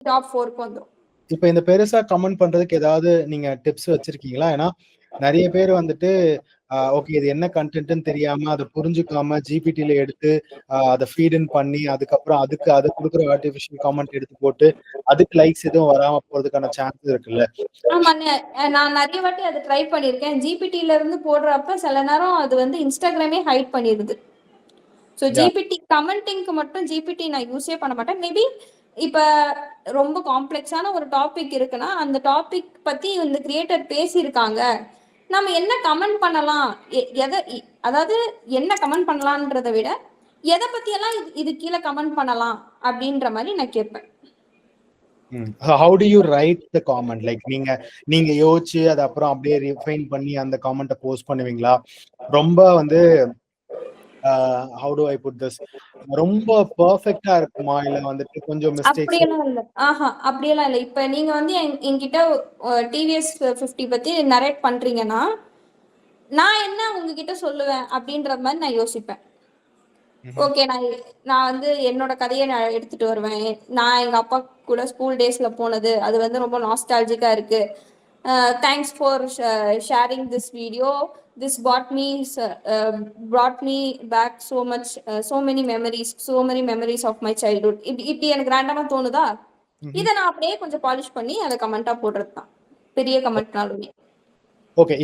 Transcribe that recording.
Top 4க்கு வந்துரும். இப்ப இந்த பெருசா கமெண்ட் பண்றதுக்கு ஏதாவது நீங்க டிப்ஸ் வச்சிருக்கீங்களா? ஏன்னா நிறைய பேர் வந்துட்டு ஓகே இது என்ன கண்டென்ட்னு தெரியாம அதை புரிஞ்சுக்காம ஜிபிடில எடுத்து அதை ஃபீட் இன் பண்ணி அதுக்கப்புறம் அதை கொடுக்குற ஆர்டிஃபிஷியல் காமெண்ட் எடுத்து போட்டு அதுக்கு லைக்ஸ் எதுவும் வராம போறதுக்கான சான்சஸ் இருக்குல்ல? ஆமா, நான் நிறைய வாட்டி அதை ட்ரை பண்ணியிருக்கேன். ஜிபிடில இருந்து போடுறப்ப சில நேரம் அது வந்து இன்ஸ்டாகிராமே ஹைட் பண்ணிடுது. ஸோ ஜிபிடி கமெண்டிங்க்கு மட்டும் ஜிபிடி நான் யூஸே பண்ண மாட்டேன். மேபி இப்போ ரொம்ப காம்ப்ளெக்ஸான ஒரு டாபிக் இருக்குன்னா அந்த டாபிக் பத்தி இந்த கிரியேட்டர் பேசியிருக்காங்க, நம்ம என்ன கமெண்ட் பண்ணலாம், அதாவது என்ன கமெண்ட் பண்ணலான்றதை விட எதை பத்தியெல்லாம் இது கீழே கமெண்ட் பண்ணலாம் அப்படின்ற மாதிரி நான் கேட்பேன். How do you write the comment? Like நீங்க யோசிச்சு அதை அப்புறம் அப்படியே ரிஃபைன் பண்ணி அந்த காமெண்ட்டை போஸ்ட் பண்ணுவீங்களா? ரொம்ப வந்து how do I put this, ரொம்ப பெர்ஃபெக்ட்டா இருக்குமா இல்ல வந்துட்டு கொஞ்சம் மிஸ்டேக்ஸ்? அப்படியெல்லாம் இல்ல. அப்படியெல்லாம் இல்ல. இப்ப நீங்க வந்து என்கிட்ட டிவிஎஸ் 50 பத்தி நரேட் பண்றீங்கன்னா நான் என்ன உங்ககிட்ட சொல்லுவேன் அப்படின்ற மாதிரி நான் யோசிப்பேன். ஓகே, நான் வந்து என்னோட கதையை நான் எடுத்துட்டு வருவேன். நான் எங்க அப்பா கூட ஸ்கூல் டேஸ்ல போனது அது வந்து ரொம்ப நாஸ்டாலஜிக்கா இருக்கு. Thanks for sharing this video. This brought me back so many memories of my childhood. இப்படி எனக்கு ரேண்டமா தோணுதா, இதை நான் அப்படியே கொஞ்சம் பாலிஷ் பண்ணி அதை கமெண்டா போடுறது தான் பெரிய கமெண்ட்னாலுமே. ஓகே.